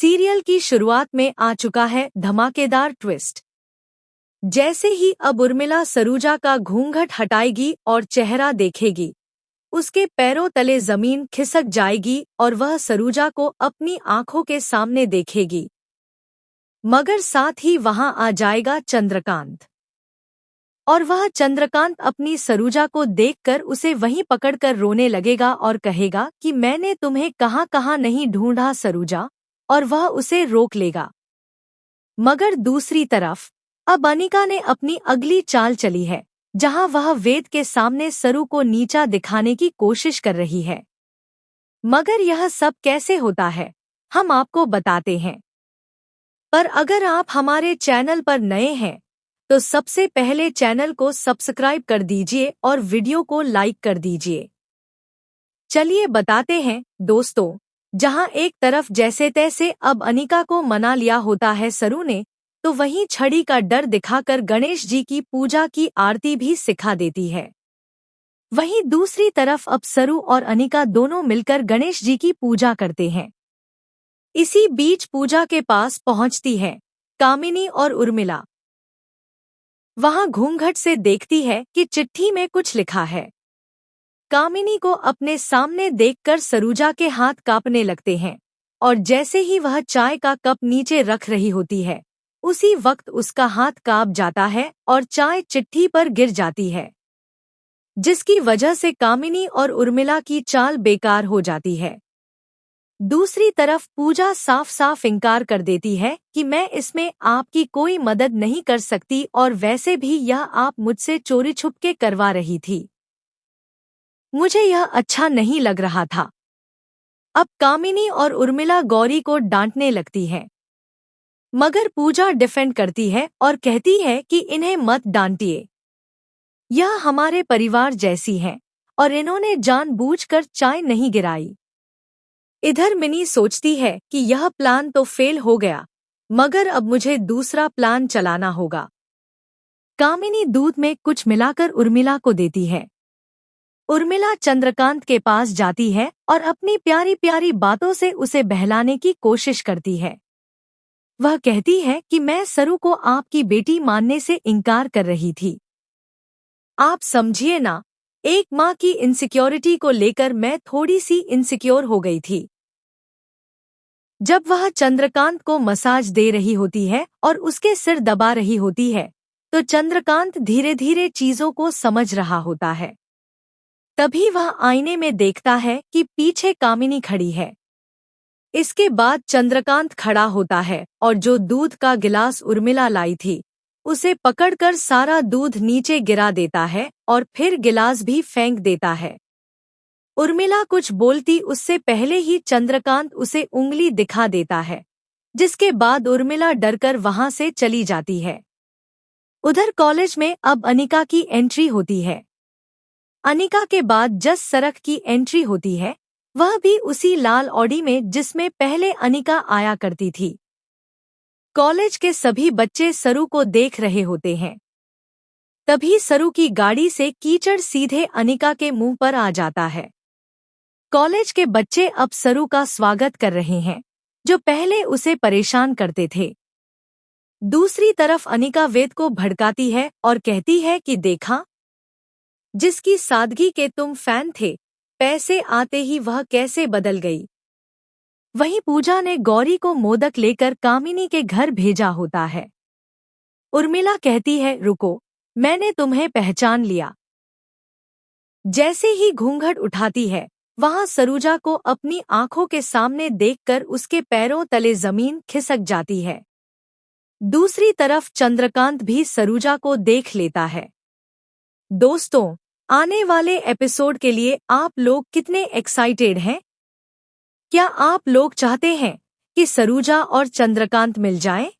Serial की शुरुआत में आ चुका है धमाकेदार ट्विस्ट। जैसे ही अब उर्मिला सरूजा का घूंघट हटाएगी और चेहरा देखेगी, उसके पैरों तले जमीन खिसक जाएगी और वह सरूजा को अपनी आंखों के सामने देखेगी। मगर साथ ही वहां आ जाएगा चंद्रकांत, और वह चंद्रकांत अपनी सरूजा को देखकर उसे वहीं पकड़कर रोने लगेगा और कहेगा कि मैंने तुम्हें कहां कहां नहीं ढूंढा सरूजा, और वह उसे रोक लेगा। मगर दूसरी तरफ अब अनिका ने अपनी अगली चाल चली है, जहां वह वेद के सामने सरू को नीचा दिखाने की कोशिश कर रही है। मगर यह सब कैसे होता है, हम आपको बताते हैं। पर अगर आप हमारे चैनल पर नए हैं तो सबसे पहले चैनल को सब्सक्राइब कर दीजिए और वीडियो को लाइक कर दीजिए। चलिए बताते हैं दोस्तों। जहां एक तरफ जैसे तैसे अब अनिका को मना लिया होता है सरू ने, तो वहीं छड़ी का डर दिखाकर गणेश जी की पूजा की आरती भी सिखा देती है। वहीं दूसरी तरफ अब सरू और अनिका दोनों मिलकर गणेश जी की पूजा करते हैं। इसी बीच पूजा के पास पहुंचती है कामिनी और उर्मिला। वहां घूंघट से देखती है कि चिट्ठी में कुछ लिखा है। कामिनी को अपने सामने देखकर सरूजा के हाथ कांपने लगते हैं, और जैसे ही वह चाय का कप नीचे रख रही होती है, उसी वक्त उसका हाथ कांप जाता है और चाय चिट्ठी पर गिर जाती है, जिसकी वजह से कामिनी और उर्मिला की चाल बेकार हो जाती है। दूसरी तरफ पूजा साफ साफ इनकार कर देती है कि मैं इसमें आपकी कोई मदद नहीं कर सकती, और वैसे भी यह आप मुझसे चोरी छुपके करवा रही थी। मुझे यह अच्छा नहीं लग रहा था। अब कामिनी और उर्मिला गौरी को डांटने लगती है, मगर पूजा डिफेंड करती है और कहती है कि इन्हें मत डांटिए, यह हमारे परिवार जैसी हैं और इन्होंने जानबूझकर चाय नहीं गिराई। इधर मिनी सोचती है कि यह प्लान तो फेल हो गया, मगर अब मुझे दूसरा प्लान चलाना होगा। कामिनी दूध में कुछ मिलाकर उर्मिला को देती है। उर्मिला चंद्रकांत के पास जाती है और अपनी प्यारी प्यारी बातों से उसे बहलाने की कोशिश करती है। वह कहती है कि मैं सरू को आपकी बेटी मानने से इनकार कर रही थी। आप समझिए ना, एक माँ की इनसिक्योरिटी को लेकर मैं थोड़ी सी इनसिक्योर हो गई थी। जब वह चंद्रकांत को मसाज दे रही होती है और उसके सिर दबा रही होती है, तो चंद्रकांत धीरे धीरे चीजों को समझ रहा होता है। तभी वह आईने में देखता है कि पीछे कामिनी खड़ी है। इसके बाद चंद्रकांत खड़ा होता है और जो दूध का गिलास उर्मिला लाई थी, उसे पकड़कर सारा दूध नीचे गिरा देता है और फिर गिलास भी फेंक देता है। उर्मिला कुछ बोलती उससे पहले ही चंद्रकांत उसे उंगली दिखा देता है, जिसके बाद उर्मिला डरकर वहां से चली जाती है। उधर कॉलेज में अब अनिका की एंट्री होती है। अनिका के बाद जस सरख की एंट्री होती है, वह भी उसी लाल ऑडी में जिसमें पहले अनिका आया करती थी। कॉलेज के सभी बच्चे सरू को देख रहे होते हैं। तभी सरू की गाड़ी से कीचड़ सीधे अनिका के मुंह पर आ जाता है। कॉलेज के बच्चे अब सरू का स्वागत कर रहे हैं, जो पहले उसे परेशान करते थे। दूसरी तरफ अनिका वेद को भड़काती है और कहती है कि देखा, जिसकी सादगी के तुम फैन थे, पैसे आते ही वह कैसे बदल गई। वहीं पूजा ने गौरी को मोदक लेकर कामिनी के घर भेजा होता है। उर्मिला कहती है रुको, मैंने तुम्हें पहचान लिया। जैसे ही घूंघट उठाती है, वहां सरूजा को अपनी आंखों के सामने देखकर उसके पैरों तले जमीन खिसक जाती है। दूसरी तरफ चंद्रकांत भी सरूजा को देख लेता है। दोस्तों, आने वाले एपिसोड के लिए आप लोग कितने एक्साइटेड हैं? क्या आप लोग चाहते हैं कि सरूजा और चंद्रकांत मिल जाएं?